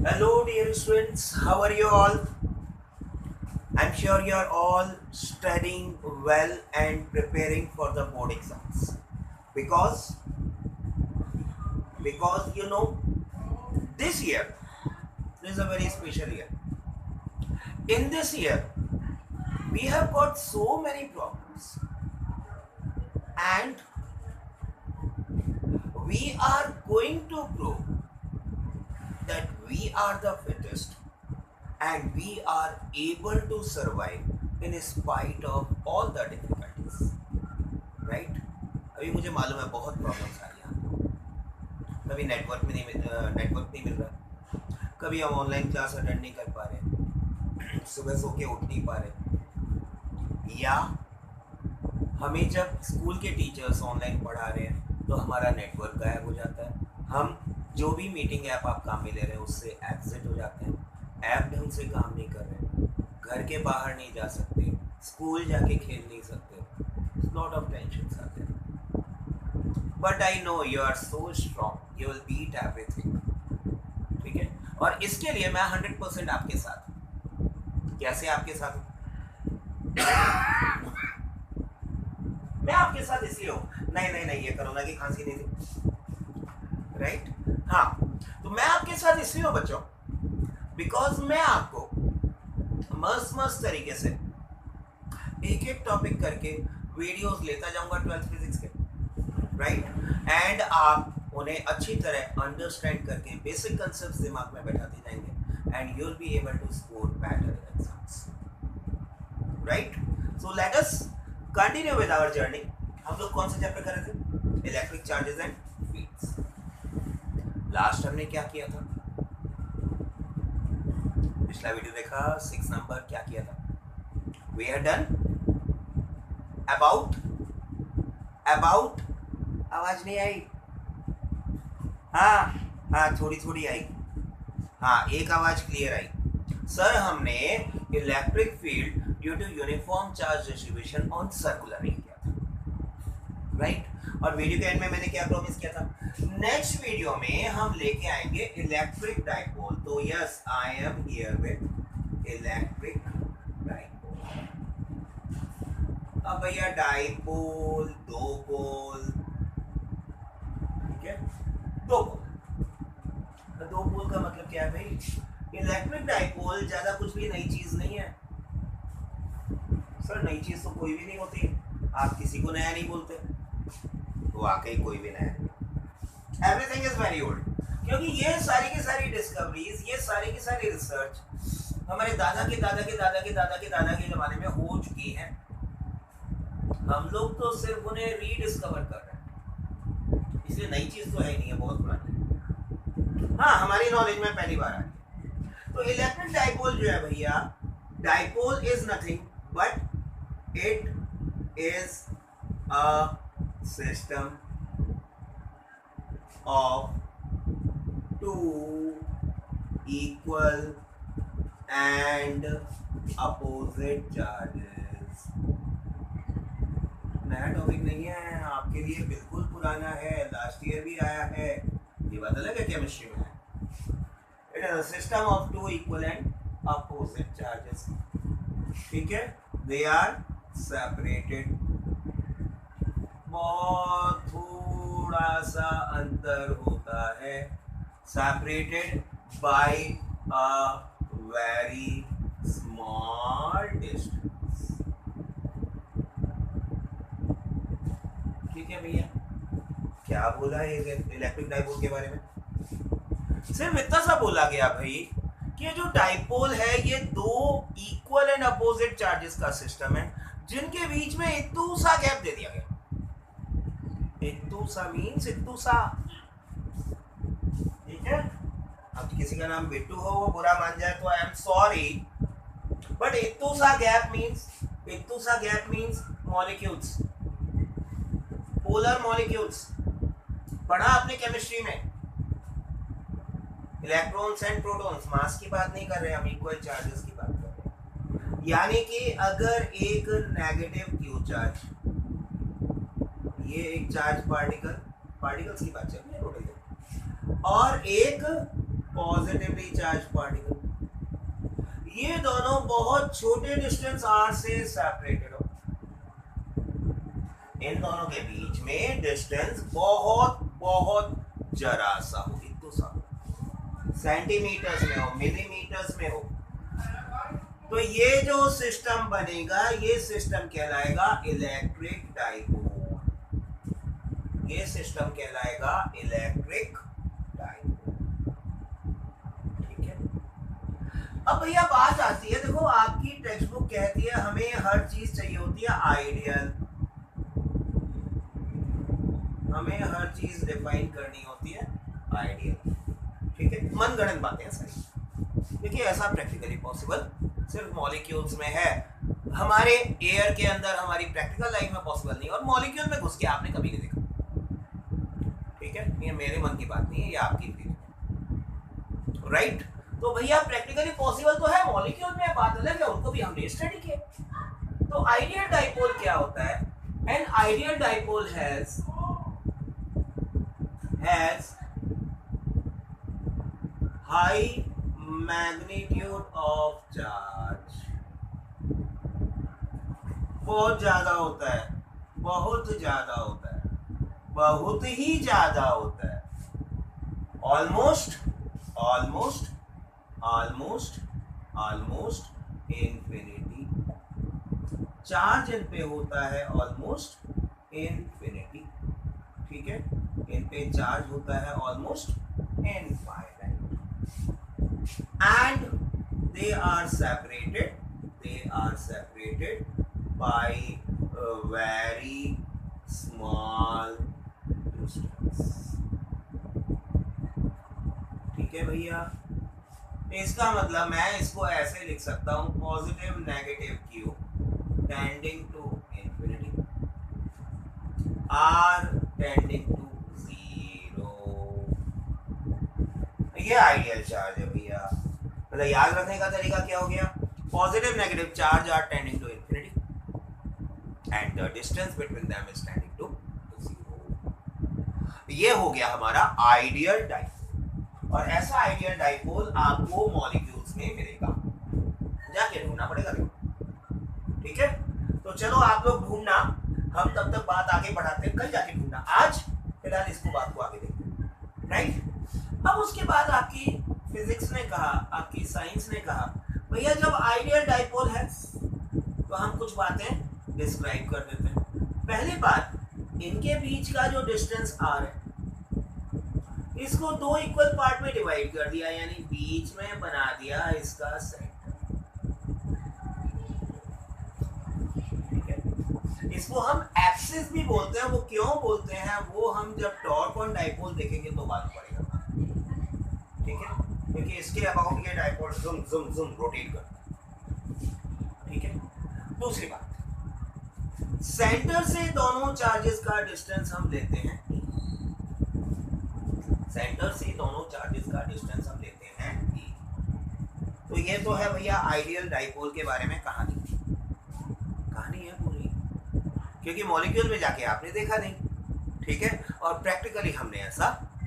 Hello, dear students. How are you all? I'm sure you are all studying well and preparing for the board exams because this year is a very special year. In this year, we have got so many problems, and we are going to prove that we are the fittest and we are able to survive in spite of all the difficulties, right? अभी मुझे मालूम है बहुत problems आ रही हैं, कभी network नहीं मिल रहा, कभी हम ऑनलाइन क्लास अटेंड नहीं कर पा रहे, सुबह सो के उठ नहीं पा रहे, या हमें जब स्कूल के टीचर्स ऑनलाइन पढ़ा रहे हैं तो हमारा नेटवर्क गायब हो जाता है, हम जो भी मीटिंग ऐप आप काम में ले रहे हैं उससे एग्जिट हो जाते हैं, ऐप ढंग से काम नहीं कर रहे, घर के बाहर नहीं जा सकते, स्कूल जाके खेल नहीं सकते, लॉट ऑफ टेंशंस आते हैं. But I know you are so strong, you will beat everything. ठीक है, और इसके लिए मैं 100% आपके साथ हूं. कैसे आपके साथ हूं? मैं आपके साथ इसलिए हूं, नहीं ये कोरोना की खांसी नहीं थी, राइट? हाँ, तो मैं आपके साथ इसलिए हूं बच्चों बिकॉज मैं आपको मस्त तरीके से एक एक टॉपिक करके वीडियोस लेता जाऊंगा 12th फिजिक्स के, राइट? एंड आप उन्हें अच्छी तरह अंडरस्टैंड करके बेसिक कंसेप्ट्स दिमाग में बैठाते जाएंगे and you will be able to score better in exams, right? So let us continue with our journey. हम लोग कौन सा चैप्टर कर रहे थे? Electric charges and fields. Last हमने क्या किया था? पिछला वीडियो देखा 6 नंबर क्या किया था? वी हैव डन अबाउट आवाज नहीं आई. हाँ थोड़ी आई. हाँ, एक आवाज क्लियर आई. सर हमने electric field due to uniform charge distribution on circular ring किया था, राइट? और वीडियो के एंड में मैंने क्या प्रॉमिस किया था? नेक्स्ट वीडियो में हम लेके आएंगे इलेक्ट्रिक डाइपोल. तो yes, I am here with electric dipole. अब भैया डाइपोल दो पोल, ठीक है, दो पोल का मतलब क्या है भाई? इलेक्ट्रिक डाइपोल ज्यादा कुछ भी नई चीज नहीं है. सर नई चीज तो कोई भी नहीं होती, आप किसी को नया नहीं बोलते, तो वाकई कोई भी नया नहीं. एवरीथिंग इज वेरी ओल्ड, क्योंकि ये सारी की सारी डिस्कवरीज, ये सारी की सारी रिसर्च हमारे दादा के दादा के दादा के दादा के दादा के जमाने में हो चुकी है. हम लोग तो सिर्फ उन्हें रीडिस्कवर कर रहे हैं, इसलिए नई चीज तो है ही नहीं है, बहुत पुरानी. हाँ, हमारी नॉलेज में पहली बार आई. तो इलेक्ट्रिक डाइपोल जो है भैया, dipole is nothing but it is a system of two equal and opposite charges. नया टॉपिक नहीं है, आपके लिए बिल्कुल पुराना है, लास्ट ईयर भी आया है, ये बात अलग है केमिस्ट्री में. It is a system of two equal and opposite charges. ठीक है, दे आर सेपरेटेड. बहुत थोड़ा सा अंतर होता है, separated by a very small distance. ठीक है भैया, क्या बोला है इलेक्ट्रिक डाइपोल के बारे में? सिर्फ इतना सा बोला गया भाई कि जो डाइपोल है ये दो इक्वल एंड अपोजिट चार्जेस का सिस्टम है जिनके बीच में इतू सा गैप दे दिया गया. इत्तू सा मीन्स इत्तू सा, ठीक है? अब किसी का नाम बिट्टू हो, वो बुरा मान जाए तो आई एम सॉरी, बट इत्तू सा gap means molecules, polar molecules. पढ़ा आपने केमिस्ट्री में? इलेक्ट्रॉन्स एंड प्रोटॉन्स, मास की बात नहीं कर रहे हम, इक्वल चार्जेस की बात कर रहे हैं. यानी कि अगर एक नेगेटिव क्यू चार्ज, ये एक चार्ज पार्टिकल्स की बात चल रही है, और एक पॉजिटिवली चार्ज पार्टिकल, ये दोनों बहुत छोटे डिस्टेंस r से सेपरेटेड हो, इन दोनों के बीच में डिस्टेंस बहुत बहुत जरा सा हो, इतना सा, सेंटीमीटर्स में हो, मिलीमीटर्स में हो, तो ये जो सिस्टम बनेगा ये सिस्टम कहलाएगा इलेक्ट्रिक डाइपोल, ये सिस्टम कहलाएगा इलेक्ट्रिक डाइपोल। ठीक है, अब भैया बात आती है, देखो आपकी टेक्स्ट बुक कहती है हमें हर चीज चाहिए होती है आइडियल, हमें हर चीज डिफाइन करनी होती है आइडियल। ठीक है, मनगढ़ंत बातें हैं सारी, देखिए ऐसा प्रैक्टिकली पॉसिबल सिर्फ मॉलिक्यूल्स में है, हमारे एयर के अंदर हमारी प्रैक्टिकल लाइफ में पॉसिबल नहीं, और मॉलिक्यूल में घुस के आपने कभी नहीं देखा। ठीक है, ये मेरे मन की बात नहीं है, ये आपकी फीलिंग, राइट। तो भैया प्रैक्टिकली पॉसिबल तो है, मॉलिक्यूल में बात अलग है, उनको भी हमने स्टडी किया। तो आइडियल डाइपोल क्या होता है? An ideal dipole has high magnitude of charge, बहुत ज्यादा होता है, बहुत ज्यादा होता है, बहुत ही ज्यादा होता है, almost almost almost almost infinity, charge in पे होता है ऑलमोस्ट इन्फिनिटी। ठीक है, इन पे चार्ज होता है almost infinite, and they are separated by a very small distance। ठीक है भैया, इसका मतलब मैं इसको ऐसे लिख सकता हूं, positive negative Q tending to infinity, are tending to zero, ये आइडियल चार्ज है भैया। मतलब याद रखने का तरीका क्या हो गया? Positive negative charge are tending to infinity and the distance between them is tending to zero. ये हो गया हमारा आइडियल डाइपोल, और ऐसा आइडियल डाइपोल आपको मॉलिक्यूल्स में मिलेगा, जाके ढूंढना पड़ेगा। ठीक है, तो चलो आप लोग ढूंढना, हम तब तक बात आगे बढ़ाते हैं, कल जाके ढूंढना, आज फिलहाल इसको बात को आगे देखते हैं, राइट। अब उसके बाद आपकी फिजिक्स ने कहा, आपकी साइंस ने कहा, भैया जब आइडियल डाइपोल है तो हम कुछ बातें डिस्क्राइब कर देते हैं। पहली बात, इनके बीच का जो डिस्टेंस r है, इसको दो इक्वल पार्ट में डिवाइड कर दिया, यानी बीच में बना दिया इसका सेंटर। ठीक है, इसको हम एक्सिस भी बोलते हैं, वो क्यों बोलते हैं वो हम जब टॉर्क ऑन डाइपोल देखेंगे तो मालूम पड़ेगा। ठीक है, क्योंकि इसके अबाउट ये डाइपोल जुम जुम जुम रोटेट करता है। ठीक है, दूसरी बात, सेंटर से दोनों चार्जेस का डिस्टेंस हम लेते हैं, सेंटर से दोनों चार्जेस का डिस्टेंस हम लेते हैं e। तो ये तो है भैया आइडियल डाइपोल के बारे में कहानी है पूरी, क्योंकि मॉलिक्यूल में जाके आपने देखा नहीं। ठीक है, और प्रैक्टिकली हमने ऐसा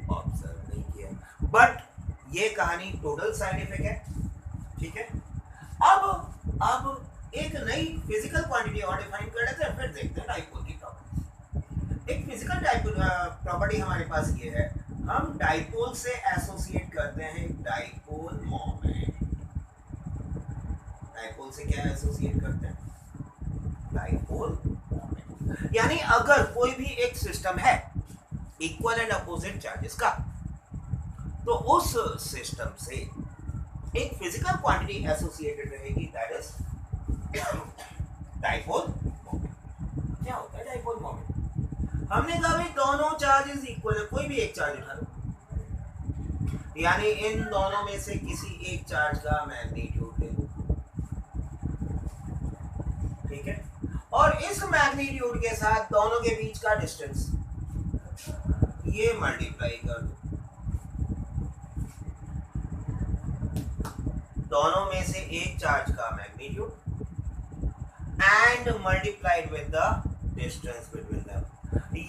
ऑब्जर्व नहीं किया, बट ये कहानी टोटल साइंटिफिक है। ठीक है, अब एक नई फिजिकल क्वांटिटी और डिफाइन कर लेते हैं, फिर देखते हैं डाइपोल की प्रॉपर्टी। एक फिजिकल डाइपोल प्रॉपर्टी हमारे पास ये है, हम डाइपोल से एसोसिएट करते हैं डाइपोल मोमेंट। डाइपोल से क्या एसोसिएट करते हैं? Dipole moment. यानी अगर कोई भी एक सिस्टम है इक्वल एंड अपोजिट चार्जेस का, तो उस सिस्टम से एक फिजिकल क्वांटिटी एसोसिएटेड रहेगी, दैट इज डाइपोल मोमेंट। क्या होता है डाइपोल मोमेंट? हमने कहा भाई दोनों चार्जेस इक्वल है, कोई भी एक चार्ज उठा लो, यानी इन दोनों में से किसी एक चार्ज का मैग्नीट्यूड ले लो। ठीक है, और इस मैग्नीट्यूड के साथ दोनों के बीच का डिस्टेंस ये मल्टीप्लाई कर दो, दोनों में से एक चार्ज का magnitude and multiplied with the distance between them,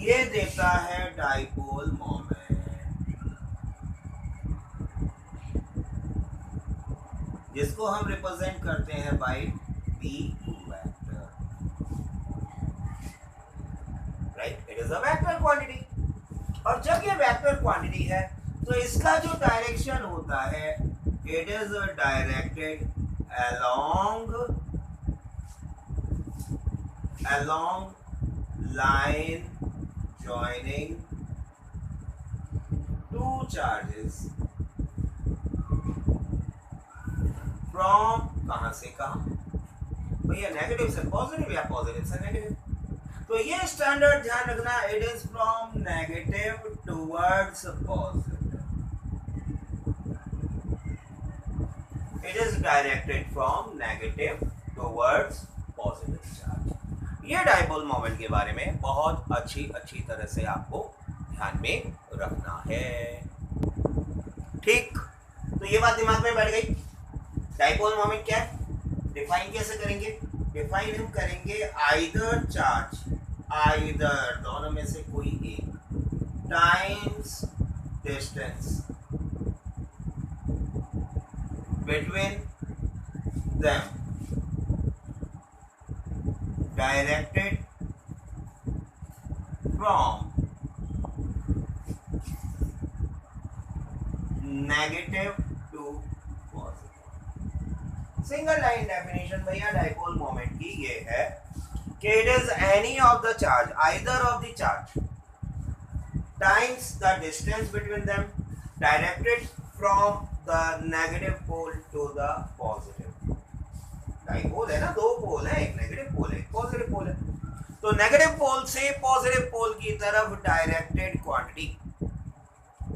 ये देता है डाइपोल मोमेंट। जिसको हम रिप्रेजेंट करते हैं by P vector, right? It is a vector quantity. और जब ये वेक्टर क्वांटिटी है तो इसका जो डायरेक्शन होता है it is directed along line joining two charges from कहां से कहां भैया, नेगेटिव से पॉजिटिव या पॉजिटिव से नेगेटिव। तो ये स्टैंडर्ड ध्यान रखना, it is from negative towards positive, it is directed from negative towards positive charge. ये डाइपोल मोमेंट के बारे में बहुत अच्छी तरह से आपको ध्यान में रखना है, ठीक? तो ये बात दिमाग में बैठ गई। डाइपोल मोमेंट क्या है, डिफाइन कैसे करेंगे? डिफाइन हम करेंगे आइदर चार्ज, आइदर दोनों में से कोई एक, times distance between them directed from negative to positive। Single line definition भैया डाइपोल मोमेंट की ये है कि it is any of the charge, either of the charge times the distance between them directed from the negative pole to the positive. Dipole है ना, दो पोल है, एक नेगेटिव पोल है, एक पॉजिटिव पोल है। तो नेगेटिव पोल से पॉजिटिव पोल की तरफ डायरेक्टेड क्वांटिटी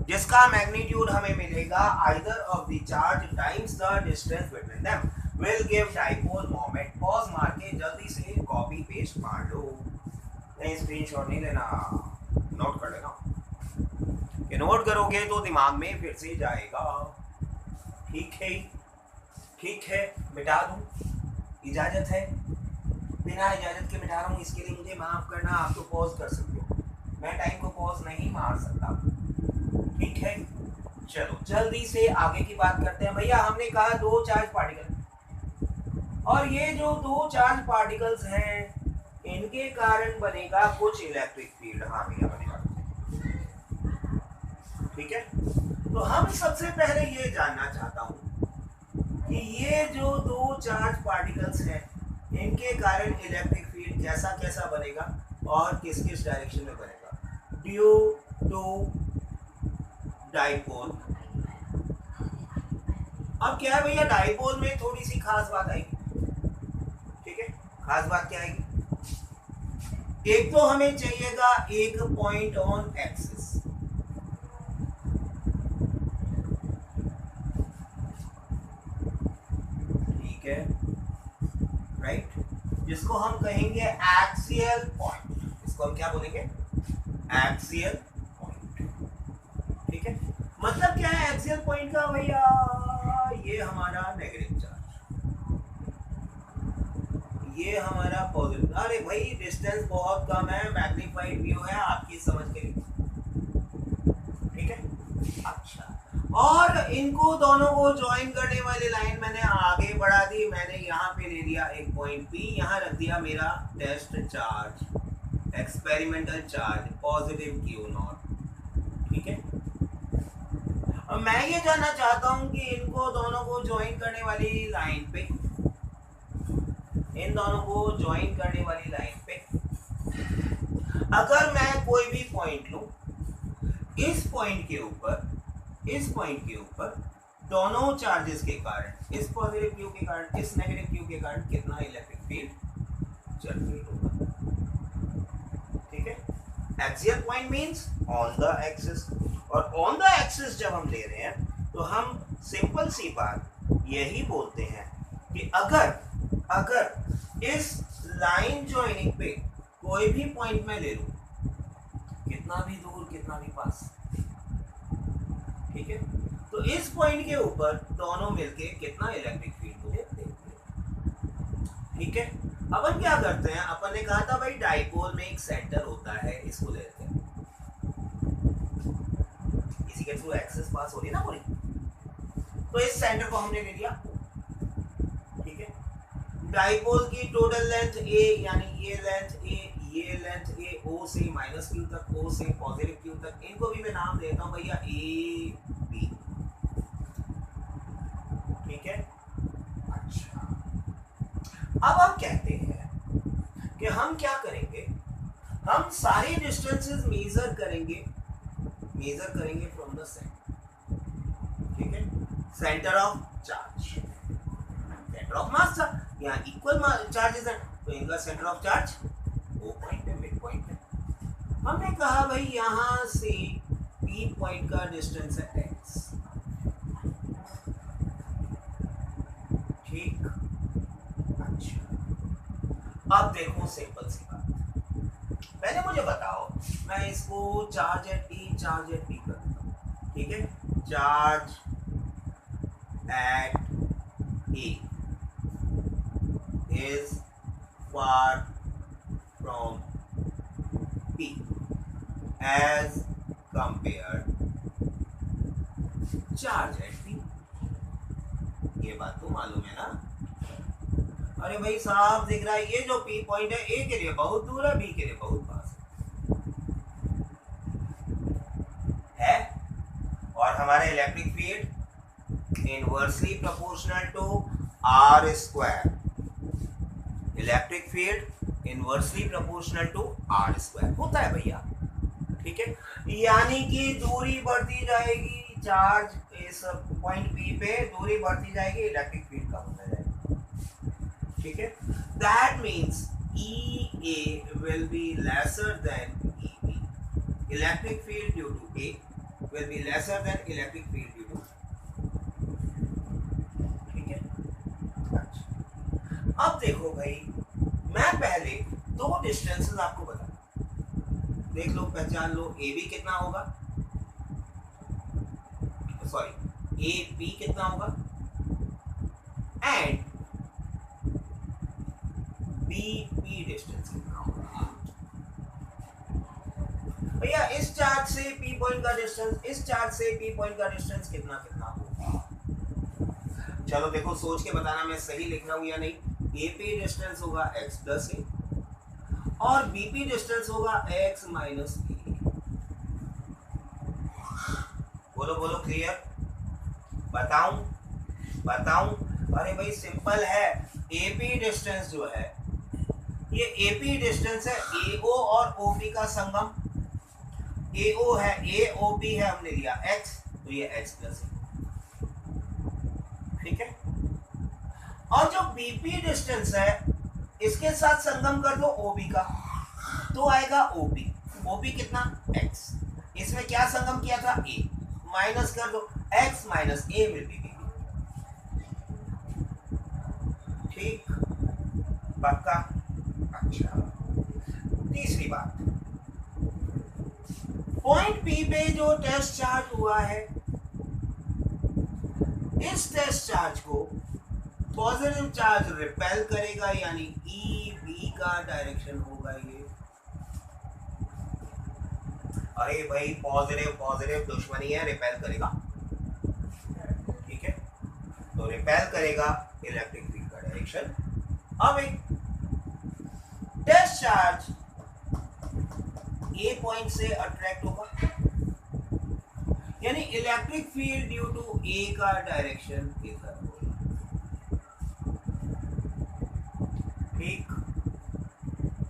जिसका मैग्नीट्यूड हमें मिलेगा either of the charge times the distance between them will give dipole moment. Pause मार के जल्दी से कॉपी पेस्ट मार लो, नहीं स्क्रीनशॉट नहीं लेना, नोट कर लेना। ये नोट करोगे तो दिमाग में फिर से जाएगा। ठीक है, ठीक है, मिटा दूं, इजाजत है? बिना इजाजत के मिटा रहा हूँ, इसके लिए मुझे माफ करना। आप तो पॉज कर सकते हो, मैं टाइम को पॉज नहीं मार सकता, ठीक है? चलो जल्दी से आगे की बात करते हैं। भैया हमने कहा दो चार्ज पार्टिकल, और ये जो दो चार्ज पार्टिकल्स हैं इनके कारण बनेगा कुछ इलेक्ट्रिक फील्ड। हाँ भैया बनेगा, ठीक है? तो हम सबसे पहले ये जानना चाहता हूँ कि ये जो दो चार्ज पार्टिकल्स हैं इनके कारण इलेक्ट्रिक फील्ड कैसा कैसा बनेगा और किस किस डायरेक्शन में बनेगा ड्यू टू डाइपोल। अब क्या है भैया, डाइपोल में थोड़ी सी खास बात आएगी, ठीक है? खास बात क्या आएगी? एक तो हमें चाहिएगा एक पॉइंट ऑन एक्सिस, ठीक है, राइट? जिसको हम कहेंगे एक्सियल पॉइंट, इसको हम क्या बोलेंगे? एक्सियल पॉइंट, ठीक है? मतलब क्या है एक्सियल पॉइंट का भैया? ये हमारा नेगेटिव चार्ज, ये हमारा पॉजिटिव। अरे भाई डिस्टेंस बहुत कम है, मैग्नीफाइड व्यू है आपकी समझ के लिए, ठीक है? अच्छा, और इनको दोनों को ज्वाइन करने वाली लाइन मैंने आगे बढ़ा दी, मैंने यहाँ पे ले लिया एक पॉइंट पी, यहाँ रख दिया मेरा test charge, experimental charge positive Q naught, ठीक है? अब मैं ये जानना चाहता हूँ कि इनको दोनों को ज्वाइन करने वाली लाइन पे, इन दोनों को ज्वाइन करने वाली लाइन पे अगर मैं कोई भी पॉइंट लूं, इस पॉइंट के ऊपर, इस पॉइंट के ऊपर दोनों चार्जेस के कारण, इस पॉजिटिव क्यू के कारण, इस नेगेटिव क्यू के कारण कितना इलेक्ट्रिक फील्ड जनरेट होगा, ठीक है? Axial point means on the axis, और ऑन द एक्सिस जब हम ले रहे हैं तो हम सिंपल सी बात यही बोलते हैं कि अगर इस लाइन जॉइनिंग पे कोई भी पॉइंट मैं ले लूं, कितना भी दूर कितना भी पास, ठीक है? तो इस पॉइंट के ऊपर दोनों मिलके कितना इलेक्ट्रिक फील्ड मुझे देंगे, ठीक है? अपन क्या करते हैं, अपन ने कहा था भाई डाइपोल में एक सेंटर होता है, इसको लेते हैं, इसी के थ्रू एक्सिस पास हो रही है ना पूरी, तो इस सेंटर को हमने ले लिया, डाइपोल की टोटल लेंथ ए, यानी ये लेंथ ए ओ से माइनस क्यू तक, ओ से पॉजिटिव क्यू तक, इनको भी मैं नाम देता हूं भैया ए बी। ठीक है। अच्छा, अब हम कहते हैं कि हम क्या करेंगे, हम सारी डिस्टेंसेस मेजर करेंगे फ्रॉम द सेंटर। ठीक है, centre of charge, centre of mass था, यहाँ इक्वल चार्जेस हैं तो इनका सेंटर ऑफ चार्ज वो पॉइंट है, मिड पॉइंट है। हमने कहा भाई यहाँ से पी पॉइंट का डिस्टेंस है x। ठीक। अच्छा, अब देखो सिंपल सी बात, पहले मुझे बताओ, मैं इसको चार्ज एट टी कर देता हूँ। ठीक है, charge at A is far from P as compared charge at P। ये बात तो मालूम है ना? अरे भाई साहब दिख रहा है, ये जो P पॉइंट है A के लिए बहुत दूर है, B के लिए बहुत पास है। और हमारे electric field inversely proportional to R square, electric field inversely proportional to R square होता है भैया। ठीक है, यानी कि दूरी बढ़ती जाएगी, चार्ज इस पॉइंट पी पे दूरी बढ़ती जाएगी, इलेक्ट्रिक फील्ड कम होता जाएगा। ठीक है, that means E A will be lesser than E B, electric field due to A will be lesser than electric field due to. ठीक है। अच्छा, अब देखो भाई, मैं पहले दो डिस्टेंसेस आपको बता, देख लो, पहचान लो, ए बी कितना होगा, सॉरी ए बी कितना होगा, एंड बी पी डिस्टेंस कितना होगा। भैया इस चार्ज से पी पॉइंट का डिस्टेंस, इस चार्ज से पी पॉइंट का डिस्टेंस कितना कितना होगा। चलो देखो, सोच के बताना मैं सही लिख रहा हूं या नहीं। ए पी डिस्टेंस होगा x प्लस ए और बी पी डिस्टेंस होगा x माइनस ए। बोलो बोलो, क्लियर? बताऊं? अरे भाई सिंपल है, ए पी डिस्टेंस जो है, ये ए पी डिस्टेंस है ए ओ और ओ बी का संगम। ए ओ है, ए ओ बी है, हमने लिया x, तो ये x प्लस ए। ठीक है, और जो बीपी डिस्टेंस है इसके साथ संगम कर दो ओबी का, तो आएगा ओबी। ओबी कितना, x, इसमें क्या संगम किया था, a, माइनस कर दो, x minus a will be b। ठीक, पक्का? अच्छा, तीसरी बात, पॉइंट P पे जो टेस्ट चार्ज हुआ है, इस टेस्ट चार्ज को पॉजिटिव चार्ज रिपेल करेगा, यानी ई बी का डायरेक्शन होगा ये। अरे भाई पॉजिटिव दुश्मनी है, रिपेल करेगा। ठीक है, तो रिपेल करेगा इलेक्ट्रिक फील्ड का डायरेक्शन। अब एक टेस्ट चार्ज ए पॉइंट से अट्रैक्ट होगा, यानी इलेक्ट्रिक फील्ड ड्यू टू ए का डायरेक्शन इधर होगा। ठीक,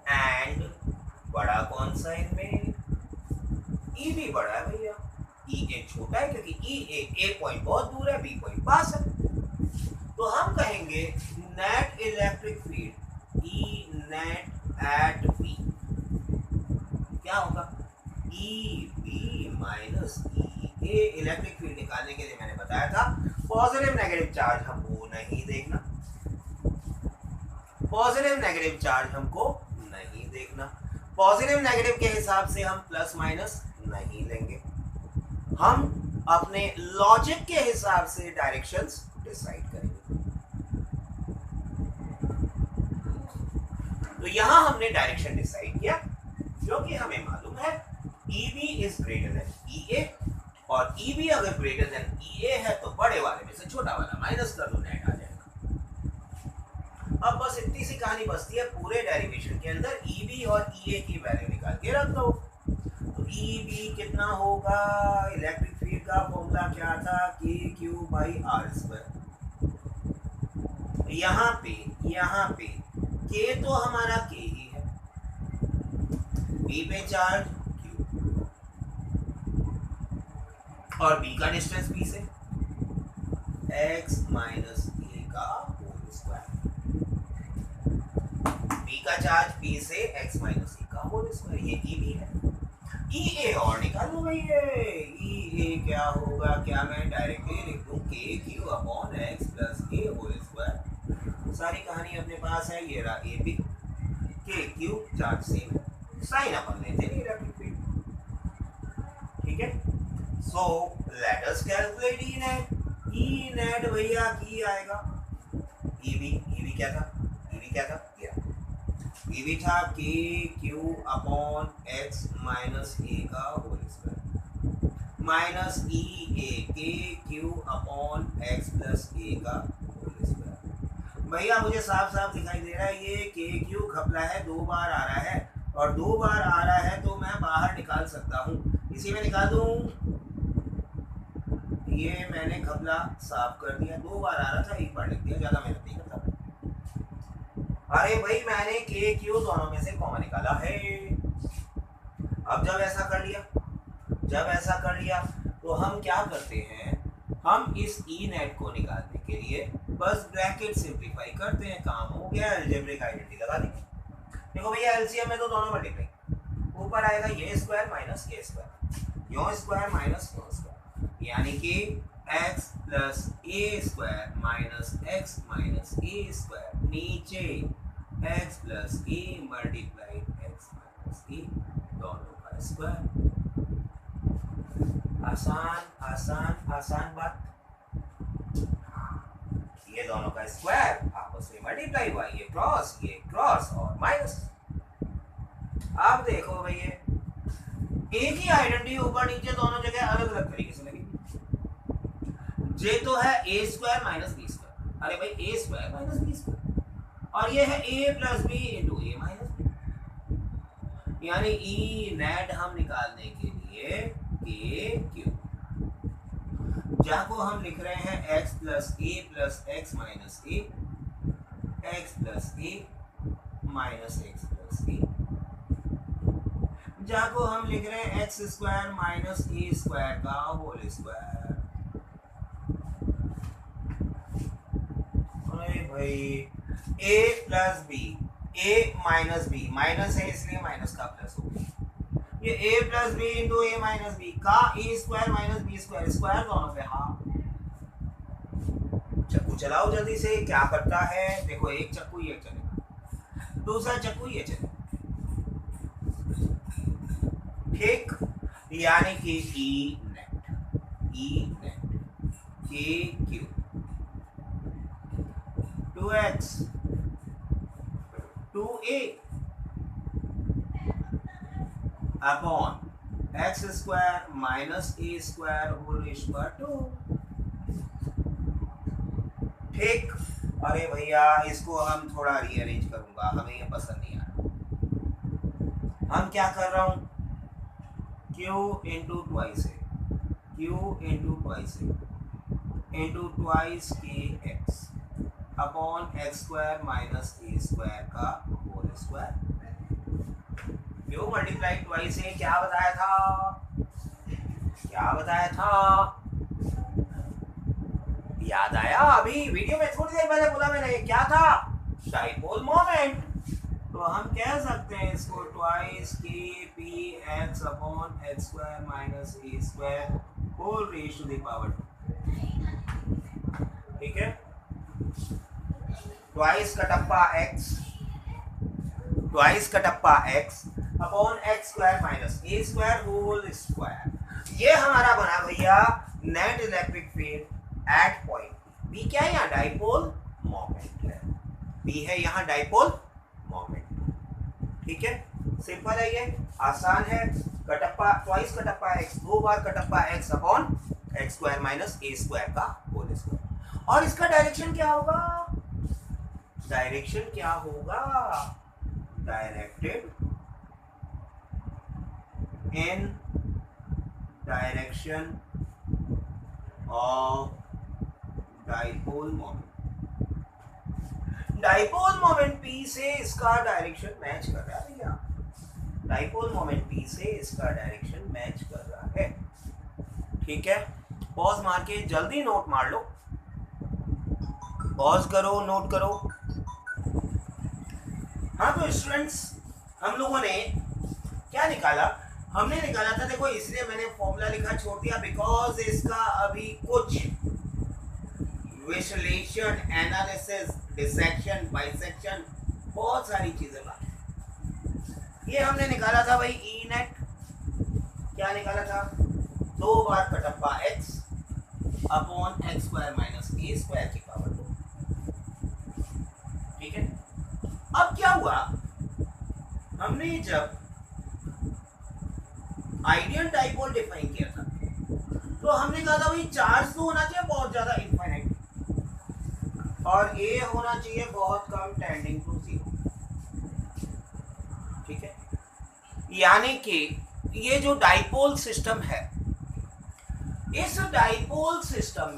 एंड बड़ा कौन सा इनमें, ई भी बड़ा है भैया, ई ए छोटा है क्योंकि ए पॉइंट बहुत दूर है, बी पॉइंट पास है। तो हम कहेंगे net electric field E net at B क्या होगा, E B minus E A. Electric field निकालने के लिए मैंने बताया था पॉजिटिव नेगेटिव चार्ज हमको नहीं देखना, पॉजिटिव नेगेटिव चार्ज हमको नहीं देखना, पॉजिटिव नेगेटिव के हिसाब से हम प्लस माइनस नहीं लेंगे, हम अपने लॉजिक के हिसाब से डायरेक्शंस डिसाइड करेंगे। तो यहां हमने डायरेक्शन डिसाइड किया, क्योंकि हमें मालूम है EB is greater than EA, और EB अगर ग्रेटर देन EA है तो बड़े वाले में से छोटा वाला माइनस कर दो, नेट आ जाएगा। अब बस इतनी सी कहानी बचती है पूरे डेरिवेशन के अंदर, ई बी और ई ए की वैल्यू निकाल के रख दो। तो ई बी कितना होगा, इलेक्ट्रिक फील्ड का फॉर्मूला क्या था, के क्यू बाई आर स्क्वायर। यहाँ पे के तो हमारा के ही है, बी पे चार्ज क्यू और बी का डिस्टेंस बी से x माइनस ए का होल स्क्वायर, बी का चार्ज बी से x माइनस ए का होल स्क्वायर, ये ई बी है। ई ए और निकालो भैया, ई ए क्या होगा, क्या मैं डायरेक्टली लिख दूं K Q upon x plus A whole square. सारी कहानी अपने पास है, ये रहा A B, K Q charge same, sign अपन लेते हैं इलेक्ट्रिक फील्ड, ठीक है। So let us calculate E net. E net भैया की आएगा, ई बी क्या था, ई बी था के क्यू अपॉन एक्स माइनस ए का होल स्क्वायर माइनस ई ए के क्यू अपॉन एक्स प्लस ए का होल स्क्वायर। भैया मुझे साफ साफ दिखाई दे रहा है ये के क्यू घपला है, 2 बार आ रहा है, और 2 बार आ रहा है तो मैं बाहर निकाल सकता हूँ, इसी में निकाल दूँ। ये मैंने घपला साफ कर दिया, 2 बार आ रहा था, 1 बार लिख दिया, ज्यादा मेहनत नहीं करता। अरे भाई मैंने के क्यू दोनों में से कॉमन निकाला है। अब जब ऐसा कर लिया तो हम क्या करते हैं, हम इस ई नेट को निकालने के लिए बस ब्रैकेट सिंप्लीफाई करते हैं, काम हो गया, अलजेब्रिक आइडेंटिटी लगा देंगे। देखो भैया एलसीएम में तो दोनों मल्टीप्लाई, ऊपर आएगा ये स्क्वायर माइनस ये स्क्वायर, यो स्क्वायर माइनस यो स्क्वायर, यानी कि x प्लस ए स्क्वायर माइनस एक्स माइनस ए स्क्वायर, नीचे x प्लस ए मल्टीप्लाइड एक्स माइनस ए, दोनों का स्क्वायर। आसान बात, ये दोनों का स्क्वायर आपस में मल्टीप्लाई हुआ, ये क्रॉस और माइनस। अब देखो भैया एक ही आइडेंटिटी ऊपर नीचे दोनों जगह अलग अलग तरीके से लगेगी। जे तो है ए स्क्वायर माइनस बी स्क्वायर, अरे भाई ए स्क्वायर माइनस बी स्क्वायर, और ये है ए plus B into A minus B, यानी ई नेट हम निकालने के लिए के क्यू, जहाँ को हम लिख रहे हैं x plus x minus A, x plus A minus x plus A, जहाँ को हम लिख रहे हैं एक्स स्क्वायर माइनस ए स्क्वायर का होल स्क्वायर। अरे भाई a plus B, A minus B, minus है इसलिए माइनस का प्लस हो गया, ये a plus B into A minus B का A square minus B square, square दोनों से हाफ। चक्कू चलाओ जल्दी से, क्या करता है देखो, एक चक्कू ये चलेगा, दूसरा चक्कू ये चलेगा, ठीक, यानी कि E net K Q 2x 2a upon x square minus ए स्क्वायर होल स्क्वायर 2, ठीक। अरे भैया इसको हम थोड़ा रीअरेंज करूंगा, हमें ये पसंद नहीं आ रहा। हम क्या कर रहा हूं, q इंटू ट्वाइस है, q इंटू ट्वाइस है into twice K x upon x square minus ए स्क्वायर का होल स्क्वायर, क्यों मल्टीप्लाई ट्वाइस है, क्या बताया था, याद आया अभी वीडियो में थोड़ी देर पहले बोला मैंने, क्या था, डाइपोल मोमेंट। तो हम कह सकते हैं इसको twice K P x upon x square minus A square whole raise to the power 2, ठीक है। ट्वाइस का टप्पा x upon x square minus ए स्क्वायर होल स्क्वायर, ये हमारा बना भैया net electric field at point B. क्या है यहाँ, डाइपोल मोमेंट है, बी है यहाँ डाइपोल मोमेंट, ठीक है। सिंपल है, ये आसान है। कटप्पा ट्वाइस कटप्पा x, 2 बार कटप्पा x upon x square minus ए स्क्वायर का होल स्क्वायर, और इसका डायरेक्शन क्या होगा, डायरेक्शन क्या होगा, directed in direction of dipole moment. Dipole moment P से इसका डायरेक्शन मैच कर रहा है भैया, डाइपोल मोमेंट P से इसका डायरेक्शन मैच कर रहा है। ठीक है, पॉज मार के जल्दी नोट मार लो, पॉज करो, नोट करो। हाँ तो स्टूडेंट्स, हम लोगों ने क्या निकाला, हमने निकाला था, देखो इसलिए मैंने फॉर्मूला लिखा छोड़ दिया बिकॉज इसका अभी कुछ विश्लेषण, एनालिसिस, डिसेक्शन, बाइसेक्शन, बहुत सारी चीजें बाकी। ये हमने निकाला था भाई ई नेट, क्या निकाला था, 2 बार कटप्पा x upon x square minus ए स्क्वायर की पावर 2। ठीक है, अब क्या हुआ, हमने जब आइडियल डाइपोल डिफाइन किया था तो हमने कहा था भाई चार्ज तो होना चाहिए बहुत ज्यादा इनफाइनाइट, और ए होना चाहिए बहुत कम टेंडिंग टू 0। ठीक है, यानी कि ये जो डाइपोल सिस्टम है, इस डाइपोल सिस्टम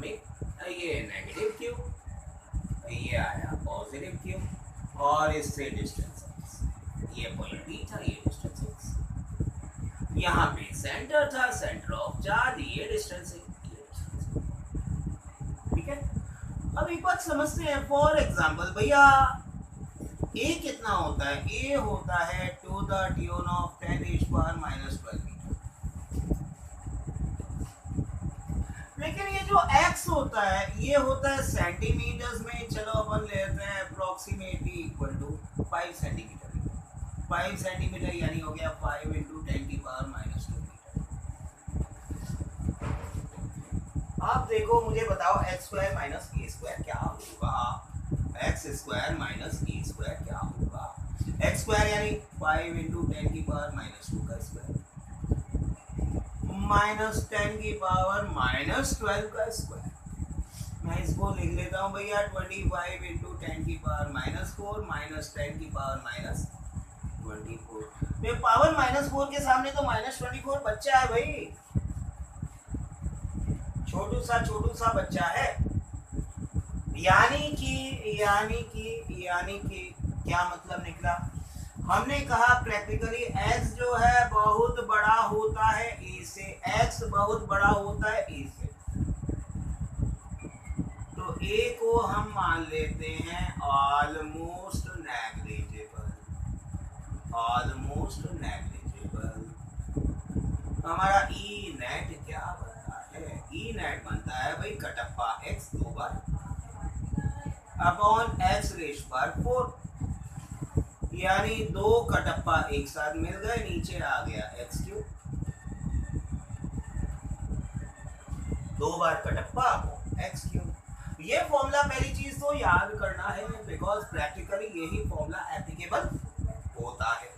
में ये नेगेटिव क्यू, ये आया पॉजिटिव क्यू, और इससे डिस्टेंस ये पोलरिटी था, ये डिस्टेंस x, यहाँ पे सेंटर था, सेंटर ऑफ चार्ज, ये डिस्टेंस। ठीक है, अब एक बात समझते हैं, फॉर एग्जांपल भैया a कितना होता है, a होता है to the tune of 10⁻⁻12 metre, लेकिन ये जो x होता है ये होता है सेंटीमीटर्स में, चलो अपन लेते हैं approximately equal to 5 centimetre. 5 centimetre यानी हो गया 5 × 10⁻² मीटर। आप देखो, मुझे बताओ x स्क्वायर माइनस ए स्क्वायर क्या होगा, x स्क्वायर माइनस ए स्क्वायर क्या होगा, x स्क्वायर यानी 5 × 10⁻² का स्क्वायर माइनस 10⁻12 का स्क्वायर। मैं इसको लिख लेता हूँ भैया 25 × 10⁻⁻4 माइनस 10⁻24। में पावर -4 के सामने तो -24 बच्चा है भाई, छोटू सा बच्चा है। यानी कि क्या मतलब निकला, हमने कहा प्रैक्टिकली x जो है बहुत बड़ा होता है a से, x बहुत बड़ा होता है a से, तो a को हम मान लेते हैं ऑलमोस्ट नेग्लिजिबल। हमारा ई नेट क्या बनता है, ई नेट बनता है भाई Kattappa x 2 bar upon x⁴, यानी 2 कटप्पा एक साथ मिल गए, नीचे आ गया x3, 2 बार कटप्पा अपॉन x3। ये फॉर्मूला पहली चीज तो याद करना है बिकॉज प्रैक्टिकली यही फॉर्मूला एप्लीकेबल होता है।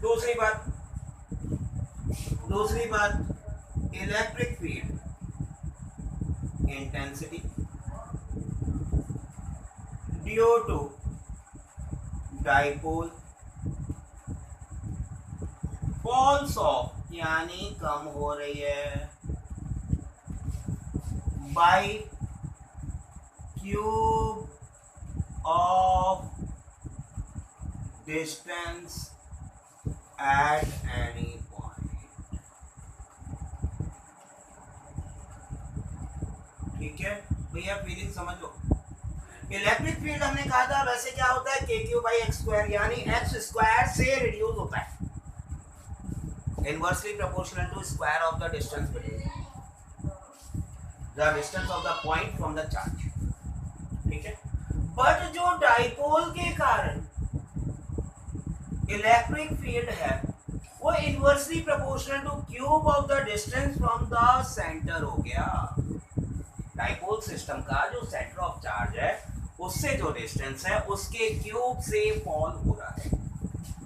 दूसरी बात electric field intensity due to dipole falls off यानी कम हो रही है by cube of distance at any point. ठीक है भैया, फीलिंग समझ लो। इलेक्ट्रिक फील्ड हमने कहा था वैसे क्या होता है kq/x², यानी x² से रिड्यूस होता है, inversely proportional to square of the distance between the distance of the point from the charge. ठीक है, बट जो डाइपोल के कारण इलेक्ट्रिक फील्ड है वो inversely proportional two cube of the distance from the centre हो गया। डाइपोल सिस्टम का जो सेंटर ऑफ चार्ज है उससे जो डिस्टेंस है उसके क्यूब से फॉल हो रहा है।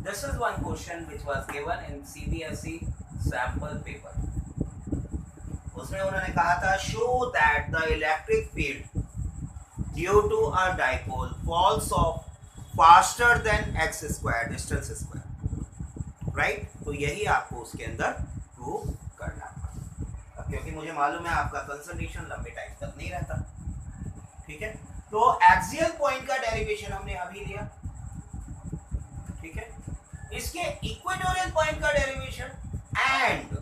This is one question which was given in CBSE sample paper. उसमें उसमें उन्होंने कहा था show that the electric field due to a dipole falls off faster than X square distance square, right. तो यही आपको उसके अंदर प्रूव करना था, क्योंकि मुझे मालूम है आपका कंसंट्रेशन लंबे टाइम तक नहीं रहता, ठीक है। तो एक्सियल पॉइंट का डेरिवेशन हमने अभी लिया, ठीक है। इसके इक्वेटोरियल पॉइंट का डेरिवेशन एंड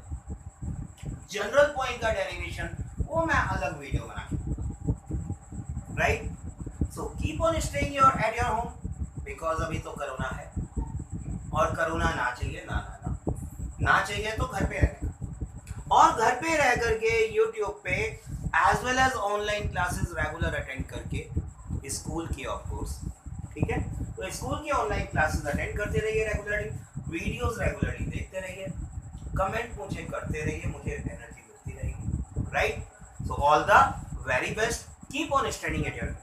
जनरल पॉइंट का डेरिवेशन वो मैं अलग वीडियो बना के, right. So keep on staying your at your home because अभी तो कोरोना है, और कोरोना ना चाहिए ना चाहिए तो घर पे रहना, और घर पे रह करके यूट्यूब पे as well as online classes regular attend करके स्कूल की ऑफ कोर्स, ठीक है। तो स्कूल की ऑनलाइन क्लासेस अटेंड करते रहिए रेगुलरली, वीडियोस रेगुलरली देखते रहिए, कमेंट मुझे करते रहिए, मुझे एनर्जी मिलती रहेगी, right. So all the very best, keep on studying at your